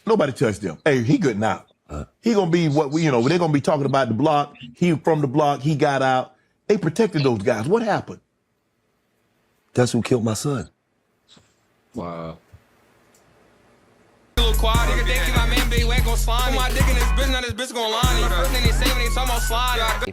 Nobody touched him. Hey, he good now. He gonna be what we, they're gonna be talking about the block. He from the block, he got out. They protected those guys. What happened? That's who killed my son. Wow.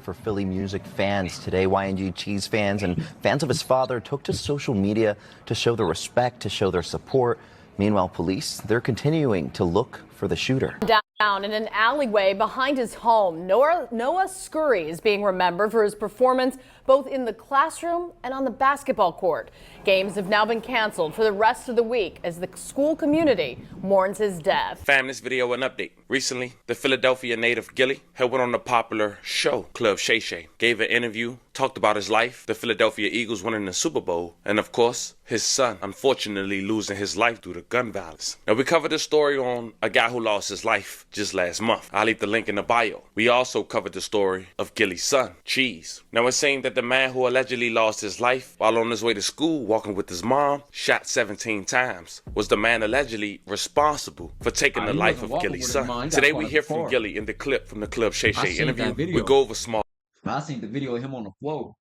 For Philly music fans today, YNG Cheese fans and fans of his father took to social media to show their respect, to show their support. Meanwhile, police, they're continuing to look for the shooter. Down in an alleyway behind his home, Noah Scurry is being remembered for his performance both in the classroom and on the basketball court. Games have now been canceled for the rest of the week as the school community mourns his death. Fam, this video an update. Recently, the Philadelphia native Gilly had went on the popular show Club Shay, gave an interview, talked about his life, the Philadelphia Eagles winning the Super Bowl, and of course, his son unfortunately losing his life due to gun violence. Now, we covered this story on a guy who lost his life just last month. I'll leave the link in the bio. We also covered the story of Gilly's son, Cheese. Now, it's saying that the man who allegedly lost his life while on his way to school walking with his mom, shot 17 times, was the man allegedly responsible for taking the life of Gilly's son. Today we hear from Gilly in the clip from the Club Shay interview. We go over small. I seen the video of him on the floor.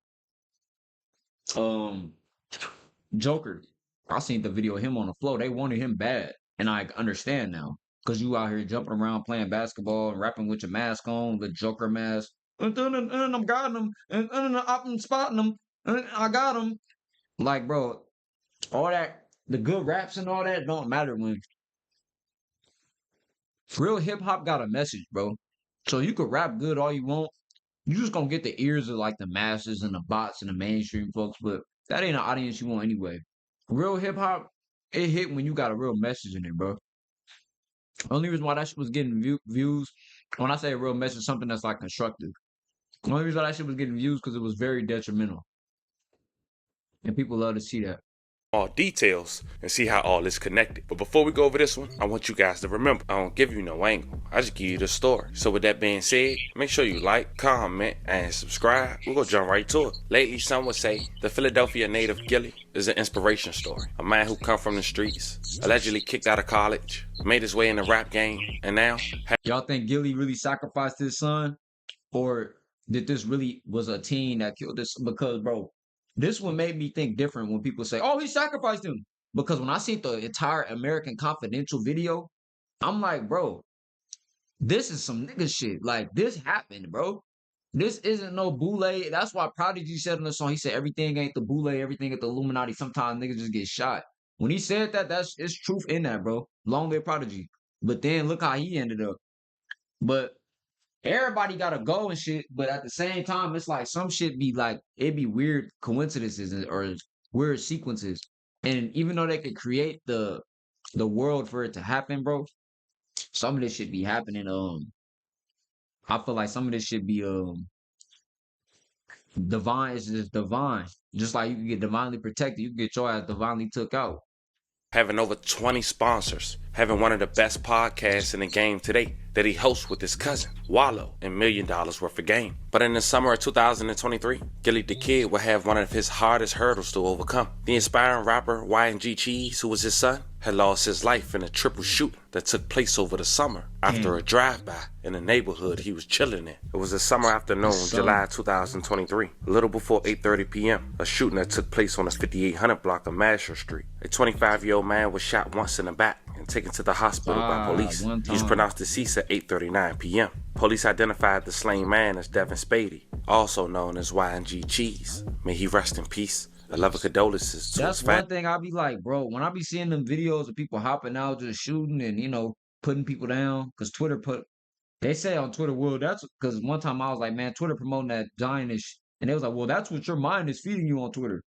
Joker. I seen the video of him on the floor. They wanted him bad. And I understand now. Because you out here jumping around playing basketball and rapping with your mask on, the Joker mask. And I'm got him. And I'm spotting him. And I got him. Like, bro, all that, the good raps and all that don't matter when real hip hop got a message, bro. So you could rap good all you want. You just gonna get the ears of like the masses and the bots and the mainstream folks, but that ain't an audience you want anyway. Real hip hop, it hit when you got a real message in it, bro. Only reason why that shit was getting views, when I say a real message, something that's like constructive. The only reason why that shit was getting views because it was very detrimental. And people love to see that. All details and see how all is connected. But before we go over this one, I want you guys to remember, I don't give you no angle. I just give you the story. So with that being said, make sure you like, comment, and subscribe. We're gonna jump right to it. Lately, some would say the Philadelphia native Gilly is an inspiration story. A man who come from the streets, allegedly kicked out of college, made his way in the rap game, and now... Y'all think Gilly really sacrificed his son? Or did this really was a teen that killed this? Because, bro, this one made me think different when people say, oh, he sacrificed him. Because when I seen the entire American Confidential video, I'm like, bro, this is some nigga shit. Like, this happened, bro. This isn't no boule. That's why Prodigy said in the song, he said, everything ain't the boule, everything ain't the Illuminati. Sometimes niggas just get shot. When he said that, it's truth in that, bro. Long live Prodigy. But then look how he ended up. But everybody gotta go and shit, but at the same time, it's like some shit be like, it be weird coincidences or weird sequences. And even though they could create the world for it to happen, bro, some of this shit be happening. I feel like some of this shit be divine. It's just divine. Just like you can get divinely protected, you can get your ass divinely took out. Having over 20 sponsors, having one of the best podcasts in the game today that he hosts with his cousin, Wallow, and $1 million worth of game. But in the summer of 2023, Gilly the Kid will have one of his hardest hurdles to overcome. The inspiring rapper YNG Cheese, who was his son, had lost his life in a triple shoot that took place over the summer after a drive-by in the neighborhood he was chilling in. It was a summer afternoon, July 2023, a little before 8:30 p.m., a shooting that took place on the 5800 block of Masher Street. A 25-year-old man was shot once in the back and taken to the hospital by police. He was pronounced deceased at 8:39 p.m. Police identified the slain man as Devin Spady, also known as YNG Cheese. May he rest in peace. I love condolences to That's his family. one thing I be like, bro, when I be seeing them videos of people hopping out, just shooting and, putting people down, because they say on Twitter, well, that's because one time I was like, man, Twitter promoting that giantish, and they was like, well, that's what your mind is feeding you on Twitter.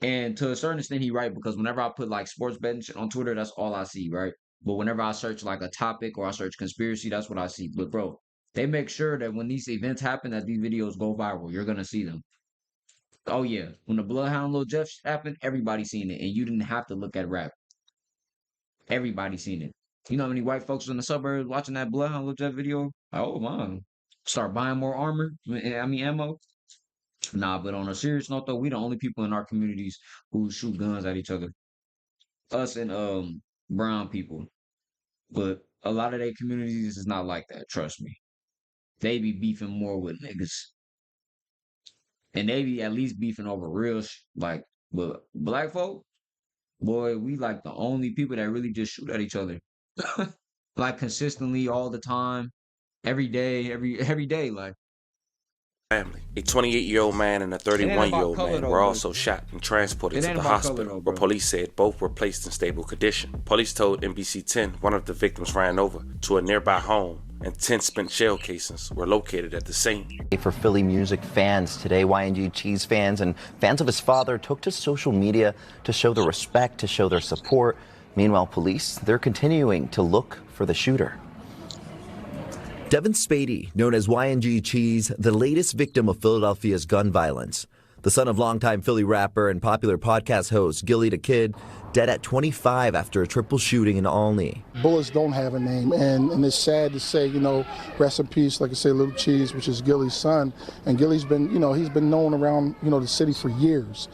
And to a certain extent, he right, because whenever I put like sports betting shit on Twitter, that's all I see, right? But whenever I search like a topic or I search conspiracy, that's what I see. But bro, they make sure that when these events happen, that these videos go viral. You're gonna see them. Oh yeah, when the Bloodhound Lil Jeff happened, everybody seen it, and you didn't have to look at rap. Everybody seen it. You know how many white folks in the suburbs watching that Bloodhound Lil Jeff video? Oh man, start buying more armor. I mean ammo. Nah, but on a serious note though, we the only people in our communities who shoot guns at each other. Us and brown people. But a lot of their communities is not like that. Trust me, they be beefing more with niggas, and they be at least beefing over real like. But black folk, boy, we like the only people that really just shoot at each other, like consistently all the time, every day, every day, like. Family. A 28-year-old man and a It ain't about 31-year-old color man though, were bro. also shot and transported It to ain't the about color hospital, though, where bro. police said both were placed in stable condition. Police told NBC 10 one of the victims ran over to a nearby home and 10 spent shell casings were located at the scene. For Philly music fans today, YNG Cheese fans and fans of his father took to social media to show their respect, to show their support. Meanwhile, police, they're continuing to look for the shooter. Devin Spady, known as YNG Cheese, the latest victim of Philadelphia's gun violence. The son of longtime Philly rapper and popular podcast host Gilly the Kid, dead at 25 after a triple shooting in Olney. Bullets don't have a name, and it's sad to say, rest in peace, like I say, Little Cheese, which is Gilly's son. And Gilly's been, he's been known around, the city for years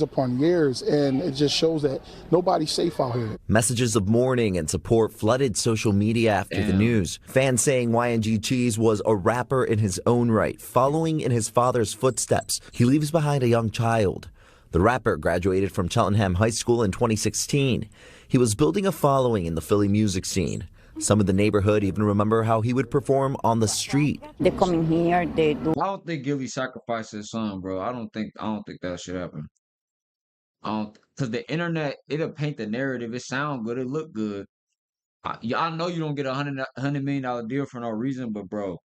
upon years, and it just shows that nobody's safe out here. Messages of mourning and support flooded social media after the news. Fans saying YNG Cheese was a rapper in his own right, following in his father's footsteps. He leaves behind a young child. The rapper graduated from Cheltenham High School in 2016. He was building a following in the Philly music scene. Some of the neighborhood even remember how he would perform on the street. They come in here, they do. I don't think Gilly sacrificed his son, bro. I don't think that should happen. Cause the internet, it'll paint the narrative. It sound good, it look good. I know you don't get $100 million deal for no reason, but bro,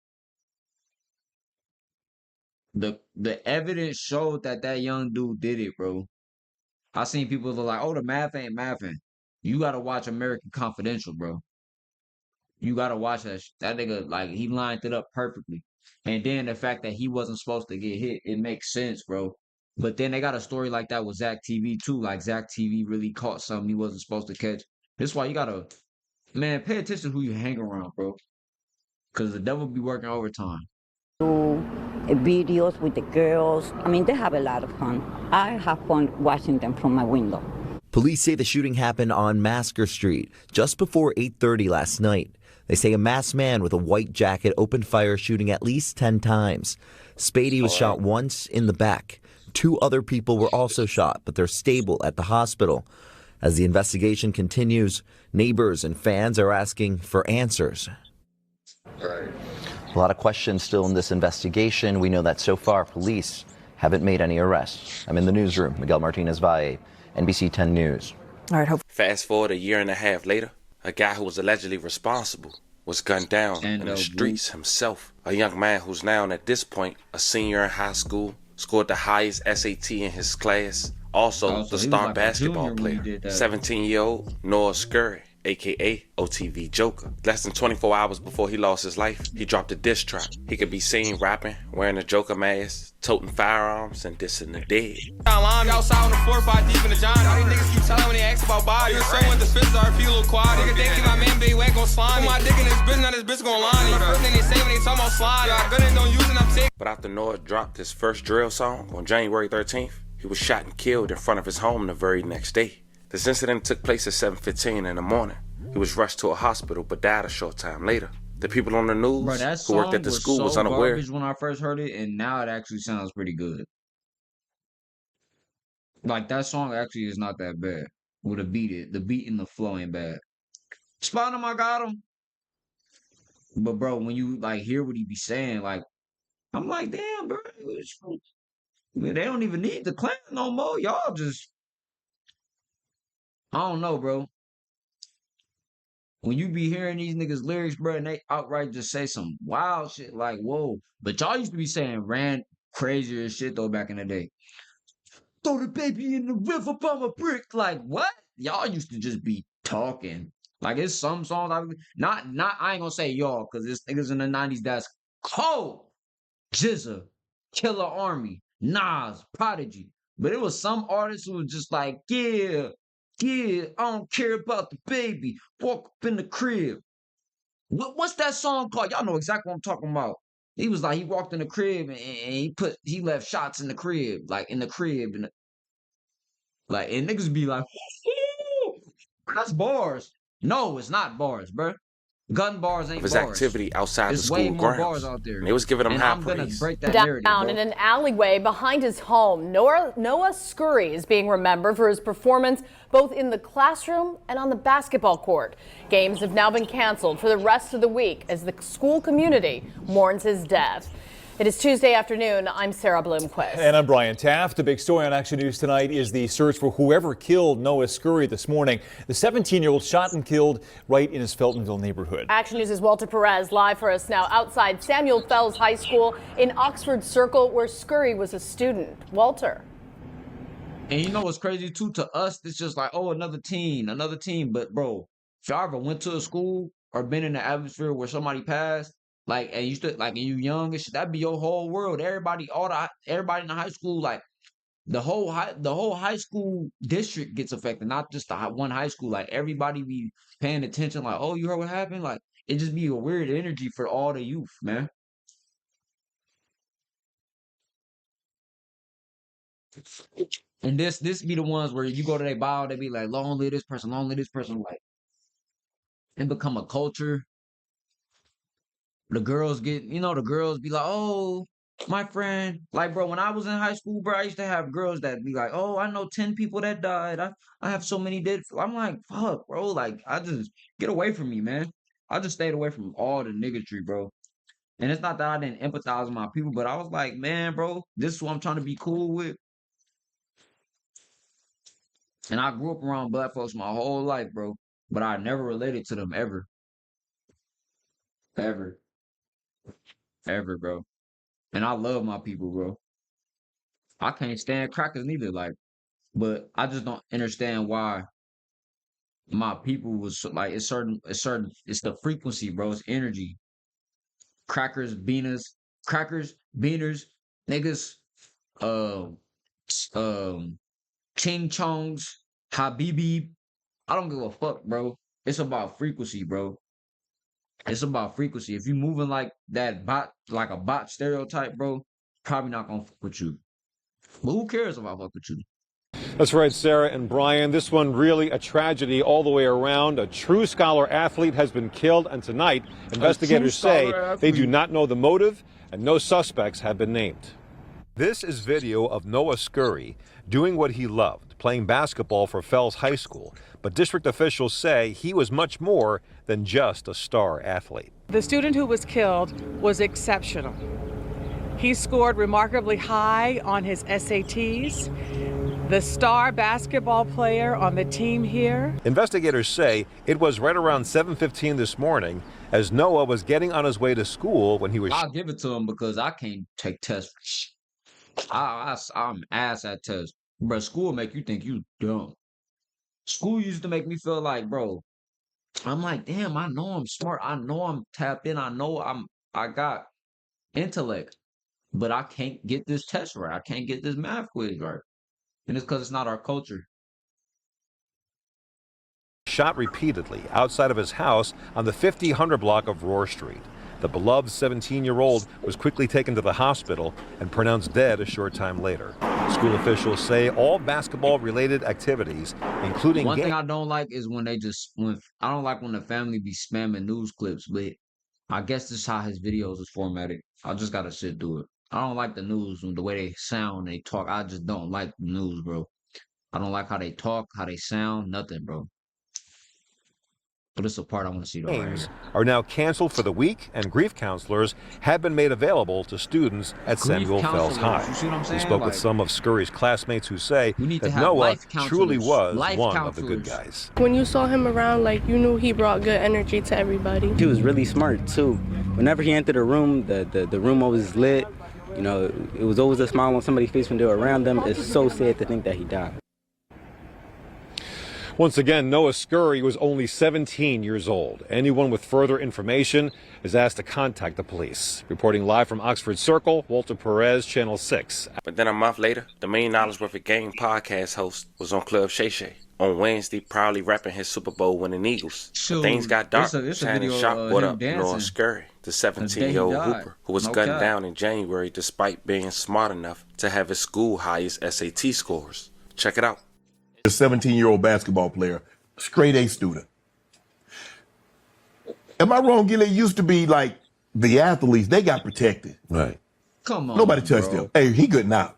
the evidence showed that young dude did it, bro. I seen people that are like, oh, the math ain't mathing. You gotta watch American Confidential, bro. You gotta watch that. That nigga, like, he lined it up perfectly. And then the fact that he wasn't supposed to get hit, it makes sense, bro. But then they got a story like that with Zach TV too. Like Zach TV really caught something he wasn't supposed to catch. That's why you gotta, man, pay attention to who you hang around, bro. Cause the devil be working overtime. Videos with the girls. I mean, they have a lot of fun. I have fun watching them from my window. Police say the shooting happened on Masker Street just before 8:30 last night. They say a masked man with a white jacket opened fire, shooting at least 10 times. Spady was shot once in the back. 2 other people were also shot, but they're stable at the hospital. As the investigation continues, neighbors and fans are asking for answers. A lot of questions still in this investigation. We know that so far police haven't made any arrests. I'm in the newsroom. Miguel Martinez-Valle, NBC 10 News. All right, Fast forward a year and a half later, a guy who was allegedly responsible was gunned down in the streets himself. A young man who's now at this point a senior in high school, scored the highest SAT in his class. Also the star basketball player, 17-year-old Noah Scurry, aka OTV Joker. Less than 24 hours before he lost his life, he dropped a diss track. He could be seen rapping, wearing a Joker mask, toting firearms, and dissing the dead. Outside on the 4-5 deep in the John. All these niggas keep telling when they ask about body. You say when the fits are, feel a little quiet. Nigga, they think my man big wet gon' slime. Put my dick in this bitch, now this bitch gon' line me. First thing they say when they talk about slide. I gun it, don't use it, I'm taking. But after Noah dropped his first drill song on January 13th, he was shot and killed in front of his home the very next day. This incident took place at 7:15 in the morning. He was rushed to a hospital but died a short time later. The people on the news who worked at the school was unaware. Garbage when I first heard it, and now it actually sounds pretty good. Like, that song actually is not that bad. With the beat and the flow ain't bad. Spot him, I got him. But bro, when you like hear what he be saying, like, I'm like, damn, bro, they don't even need the clan no more. Y'all just, I don't know, bro. When you be hearing these niggas lyrics, bro, and they outright just say some wild shit like, whoa. But y'all used to be saying crazier shit though back in the day. Throw the baby in the river from a brick. Like, what? Y'all used to just be talking. Like, it's some songs I ain't gonna say y'all, cause it's niggas in the 90s that's cold. Jizza, Killer Army, Nas, Prodigy. But it was some artists who was just like, yeah, I don't care about the baby. Walk up in the crib. What's that song called? Y'all know exactly what I'm talking about. He was like, he walked in the crib and he left shots in the crib, like in the crib. And niggas be like, that's bars. No, it's not bars, bro. Gun bars ain't of his bars. activity outside the There's way school more grounds. bars out there. And they was giving him And half I'm gonna praise. break that narrative, Down bro. in an alleyway behind his home, Noah Scurry is being remembered for his performance both in the classroom and on the basketball court. Games have now been canceled for the rest of the week as the school community mourns his death. It is Tuesday afternoon. I'm Sarah Bloomquist. And I'm Brian Taft. The big story on Action News tonight is the search for whoever killed Noah Scurry this morning. The 17-year-old shot and killed right in his Feltonville neighborhood. Action News' Walter Perez live for us now outside Samuel Fells High School in Oxford Circle, where Scurry was a student. Walter. And you know what's crazy too? To us, it's just like, oh, another team. But bro, if y'all ever went to a school or been in the atmosphere where somebody passed, like, and you stood, like, and you young and shit, that'd be your whole world. Everybody in the high school, like, the whole high school district gets affected, not just the one high school. Like, everybody be paying attention. Like, oh, you heard what happened? Like, it just be a weird energy for all the youth, man. And this be the ones where you go to their bio, they be like, long live this person, like, and become a culture. The girls get, the girls be like, oh, my friend. Like, bro, when I was in high school, bro, I used to have girls that be like, oh, I know 10 people that died. I have so many dead. I'm like, fuck, bro. Like, I just, get away from me, man. I just stayed away from all the niggatry, bro. And it's not that I didn't empathize with my people, but I was like, man, bro, this is who I'm trying to be cool with. And I grew up around black folks my whole life, bro. But I never related to them ever. Ever, bro. And I love my people, bro. I can't stand crackers neither, like, but I just don't understand why my people was like, it's the frequency, bro. It's energy. Crackers, beaners, niggas, ching chongs, habibi. I don't give a fuck, bro. It's about frequency, bro. It's about frequency. If you moving like that like a bot stereotype, bro, probably not gonna fuck with you. But who cares if I fuck with you? That's right, Sarah and Brian. This one really a tragedy all the way around. A true scholar athlete has been killed, and tonight investigators say they do not know the motive and no suspects have been named. This is video of Noah Scurry doing what he loved, playing basketball for Fells High School. But district officials say he was much more than just a star athlete. The student who was killed was exceptional. He scored remarkably high on his SATs. The star basketball player on the team here. Investigators say it was right around 7:15 this morning as Noah was getting on his way to school when he was. I'll give it to him because I can't take tests. I'm ass at tests. Bro, school make you think you dumb. School used to make me feel like, bro, I'm like, damn, I know I'm smart. I know I'm tapped in. I got intellect, but I can't get this test right. I can't get this math quiz right. And it's because it's not our culture. Shot repeatedly outside of his house on the 50-100 block of Roar Street. The beloved 17-year-old was quickly taken to the hospital and pronounced dead a short time later. School officials say all basketball-related activities, including One thing I don't like is when I don't like when the family be spamming news clips, but I guess this is how his videos is formatted. I just gotta sit through it. I don't like the news, the way they sound, they talk. I just don't like the news, bro. I don't like how they talk, how they sound, nothing, bro. But it's a part I want to see though. Games are now canceled for the week, and grief counselors have been made available to students at Samuel Fells High. You see what I'm saying? We spoke with some of Scurry's classmates who say that Noah truly was one of the good guys. When you saw him around, like, you knew he brought good energy to everybody. He was really smart too. Whenever he entered a room, the room always lit. You know, it was always a smile on somebody's face when they were around them. It's so sad to think that he died. Once again, Noah Scurry was only 17 years old. Anyone with further information is asked to contact the police. Reporting live from Oxford Circle, Walter Perez, Channel 6. But then a month later, the $1 Million Worth of Game podcast host was on Club Shay on Wednesday, proudly repping his Super Bowl winning Eagles. But things got dark. Shannon Sharp brought up Noah Scurry, the 17-year-old hooper who was gunned down in January despite being smart enough to have his school highest SAT scores. Check it out. A 17-year-old basketball player, straight A student. Am I wrong, Gilly? It used to be like the athletes, they got protected. Right. Come on, Nobody touched bro. him. Hey, he good now.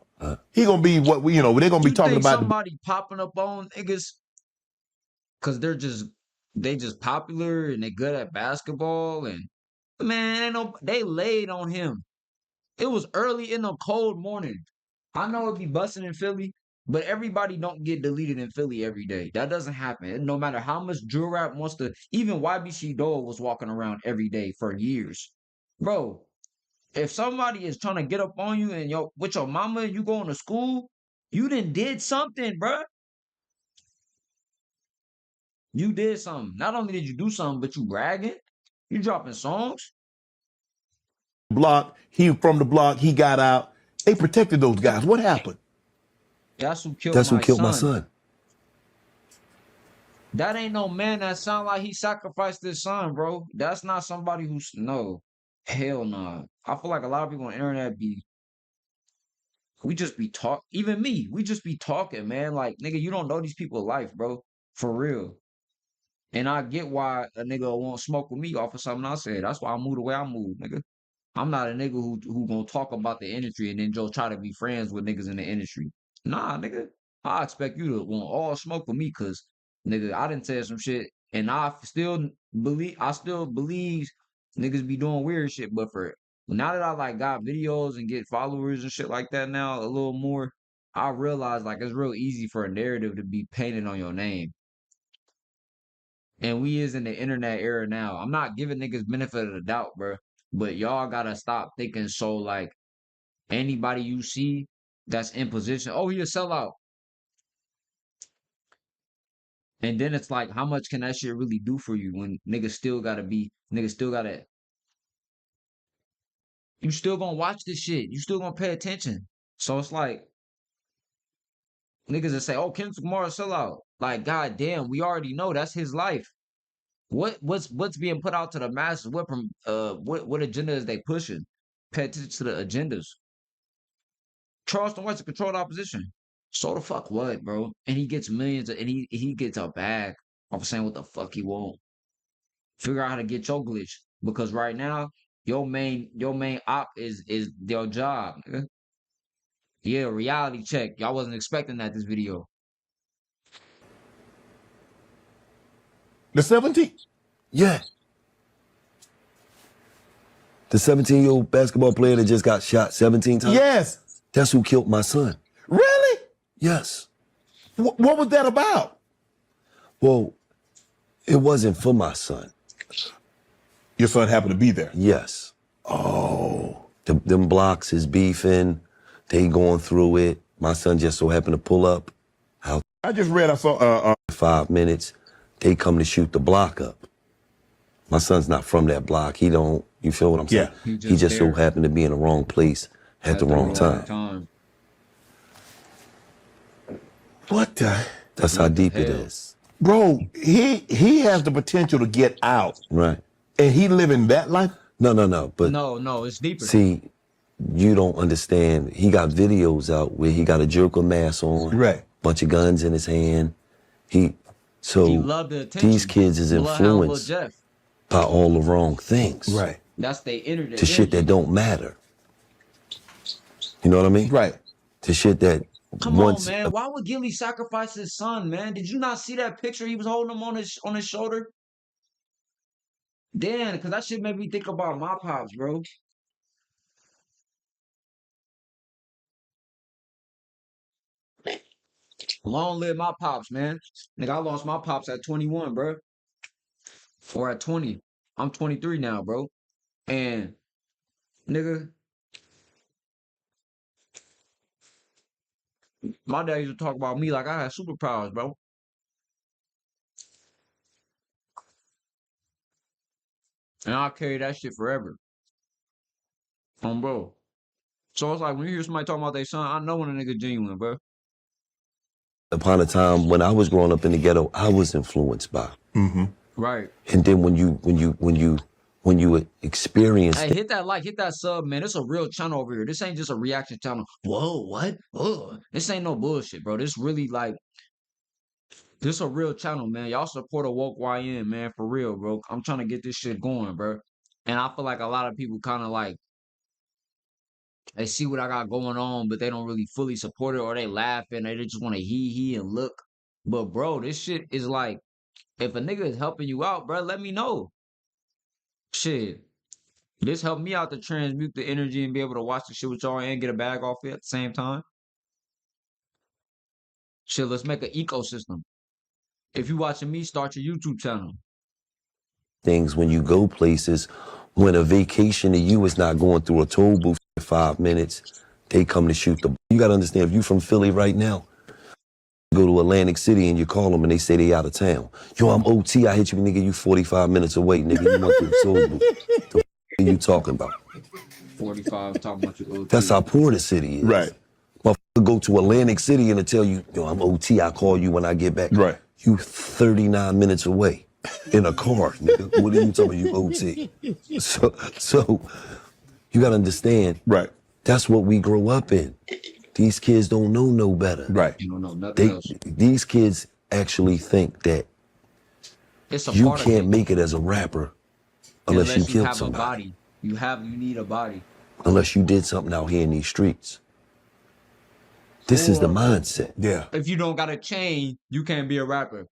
He gonna be what we, they're gonna be You talking think about. somebody popping up on niggas because they just popular and they good at basketball and man, ain't no, they laid on him. It was early in the cold morning. I know it be busting in Philly, but everybody don't get deleted in Philly every day. That doesn't happen. No matter how much drill rap wants to, even YBC Dole was walking around every day for years. Bro, if somebody is trying to get up on you and with your mama, you going to school, you did something, bruh. You did something. Not only did you do something, but you bragging. You dropping songs. Block. He from the block. He got out. They protected those guys. What happened? That's who killed my son. That ain't no man that sound like he sacrificed his son, bro. That's not somebody who's no. Hell nah. I feel like a lot of people on the internet we just be talk. Even me, we just be talking, man. Like, nigga, you don't know these people's life, bro. For real. And I get why a nigga won't smoke with me off of something I said. That's why I move the way I move, nigga. I'm not a nigga who gonna talk about the industry and then just try to be friends with niggas in the industry. Nah, nigga. I expect you to want all smoke with me because, nigga, I didn't say some shit and I still believe niggas be doing weird shit. But for now that I like got videos and get followers and shit like that now a little more, I realize like it's real easy for a narrative to be painted on your name. And we is in the internet era now. I'm not giving niggas benefit of the doubt, bro. But y'all gotta stop thinking so like anybody you see that's in position, oh, he a sellout. And then it's like, how much can that shit really do for you when niggas still gotta you still gonna watch this shit. You still gonna pay attention. So it's like niggas that say, oh, Kendrick Lamar a sellout. Like, goddamn, we already know that's his life. What's being put out to the masses? What agenda is they pushing? Pay attention to the agendas. Charleston White's a controlled opposition. So the fuck what, bro? And he gets millions and he gets a bag off of saying what the fuck he want. Figure out how to get your glitch. Because right now, your main op is your job, nigga. Yeah, reality check. Y'all wasn't expecting that this video. The 17? Yeah. The 17-year-old basketball player that just got shot 17 times? Yes. That's who killed my son. Really? Yes. What was that about? Well, it wasn't for my son. Your son happened to be there? Yes. Oh. Them blocks is beefing. They going through it. My son just so happened to pull up. I just read, I saw 5 minutes. They come to shoot the block up. My son's not from that block. He don't, you feel what I'm saying? Yeah. He just so happened to be in the wrong place at the wrong time. What the? That's how deep it is. Bro, he has the potential to get out. Right. And he living that life? No. But no, it's deeper. see, you don't understand. He got videos out where he got a jerker mask on. Right. Bunch of guns in his hand. He loved the attention. These kids is influenced by all the wrong things. Right. That's they internet. To shit that don't matter. You know what I mean? Right. To shit that Come on, man. Why would Gilly sacrifice his son, man? Did you not see that picture? He was holding him on his shoulder. Damn, because that shit made me think about my pops, bro. Long live my pops, man. Nigga, I lost my pops at 21, bro. Or at 20. I'm 23 now, bro. And, nigga, my dad used to talk about me like I had superpowers, bro. And I'll carry that shit forever. Bro. So it's like when you hear somebody talking about their son, I know when a nigga genuine, bro. Upon a time when I was growing up in the ghetto, I was influenced by. Mm-hmm. Right. And then when you experience Hey, hit that like, hit that sub, man. It's a real channel over here. This ain't just a reaction channel. Whoa, what? Oh, this ain't no bullshit, bro. This really like This a real channel, man. Y'all support a woke YN, man, for real, bro. I'm trying to get this shit going, bro. And I feel like a lot of people kind of like they see what I got going on, but they don't really fully support it, or they laughing, they just want to hee and look. But bro, this shit is like, if a nigga is helping you out, bro, let me know. Shit. This helped me out to transmute the energy and be able to watch the shit with y'all and get a bag off it at the same time. Shit, let's make an ecosystem. If you watching me, start your YouTube channel. Things when you go places, when a vacation to you is not going through a toll booth for 5 minutes, they come to shoot the. You gotta understand, if you from Philly right now, go to Atlantic City and you call them and they say they out of town. Yo, I'm OT, I hit you, nigga, you 45 minutes away, nigga, you went through the toll booth. The f are you talking about? 45, talking about your OT. That's how poor the city is. Right. Motherfucker go to Atlantic City and they tell you, yo, I'm OT, I call you when I get back. Right. You 39 minutes away in a car, nigga. What are you talking about, you OT? So you gotta understand. Right. That's what we grow up in. These kids don't know no better. Right. You don't know nothing else. These kids actually think that you can't make it as a rapper unless you killed have somebody. a body. You need a body. Unless you did something out here in these streets. This is the mindset. Yeah. If you don't got a chain, you can't be a rapper.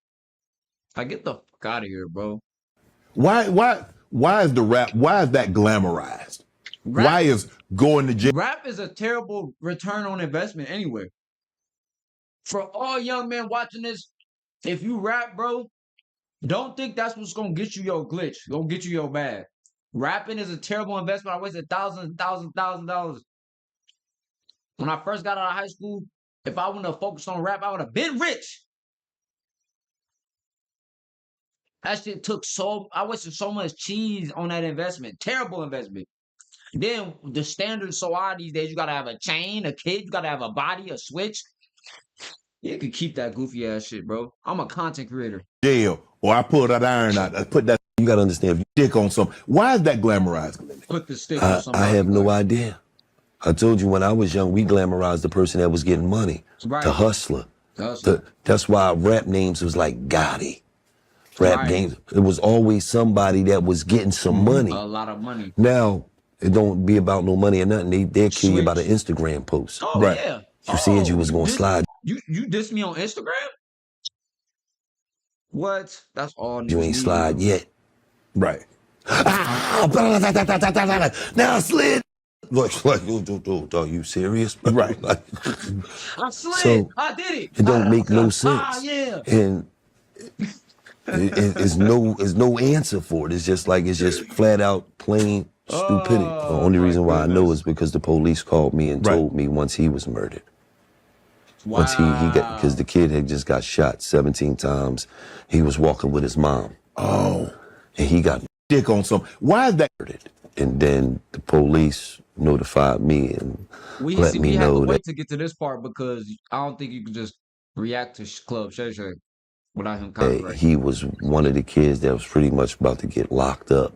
Like, get the fuck out of here, bro. Why is the rap, why is that glamorized? Why is going to jail? Rap is a terrible return on investment anyway. For all young men watching this, if you rap, bro, don't think that's what's gonna get you your glitch, gonna get you your bag. Rapping is a terrible investment. I wasted thousands and $1,000. When I first got out of high school, if I wouldn't have focused on rap, I would have been rich. That shit I wasted so much cheese on that investment. Terrible investment. Then the standards so odd these days, you gotta have a chain, a kid, you gotta have a body, a switch. You can keep that goofy ass shit, bro. I'm a content creator. Jail, or I pull that iron out, I put that. You gotta understand, if you dick on something. Why is that glamorized? Put the stick on somebody. I have no idea. I told you when I was young, we glamorized the person that was getting money. Right. The hustler. The That's why rap names was like Gotti. Rap names. It was always somebody that was getting some money. A lot of money. Now, it don't be about no money or nothing. They'll kill you about an Instagram post. Oh, right. Yeah. You said you was gonna slide. You dissed me on Instagram? What? That's all. You ain't slide yet. Right. Now I slid. Like, are you serious? Right. I slid. So, I did it. It don't make no sense. Yeah. And it's no answer for it. It's just flat out plain stupidity. The only reason why I know is because the police called me and told me once he was murdered. Wow. Once he got, because the kid had just got shot 17 times. He was walking with his mom. Oh. And he got dick on some. Why is that? And then the police notified me and let me have know to that. wait to get to this part because I don't think you can just react to Club Shay without him copyright. He was one of the kids that was pretty much about to get locked up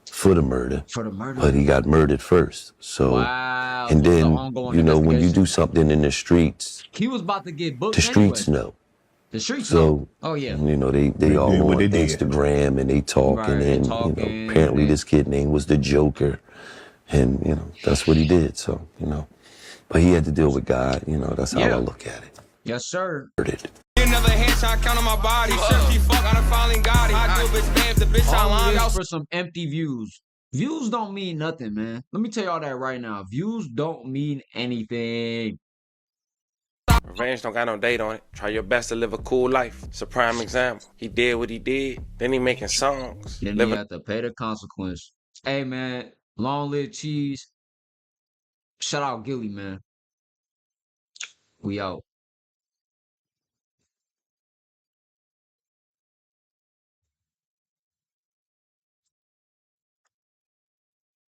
for the murder. But he got murdered first. So, and then, you know, when you do something in the streets, he was about to get booked. The streets know. The streets know. know. Oh, yeah. You know, they all on Instagram and they talking, and, you know, apparently this kid name was the Joker. And, you know, that's what he did. So, you know, but he had to deal with God. You know, that's how I look at it. Yes, sir. Another headshot count on my body. She fuck, I done finally got it. I do a bitch bam, the bitch I line out for some empty views. Views don't mean nothing, man. Let me tell y'all that right now. Views don't mean anything. Revenge don't got no date on it. Try your best to live a cool life. It's a prime example. He did what he did. Then he making songs. Then he had to pay the consequence. Hey, man. Long live cheese. Shout out Gilly, man. We out.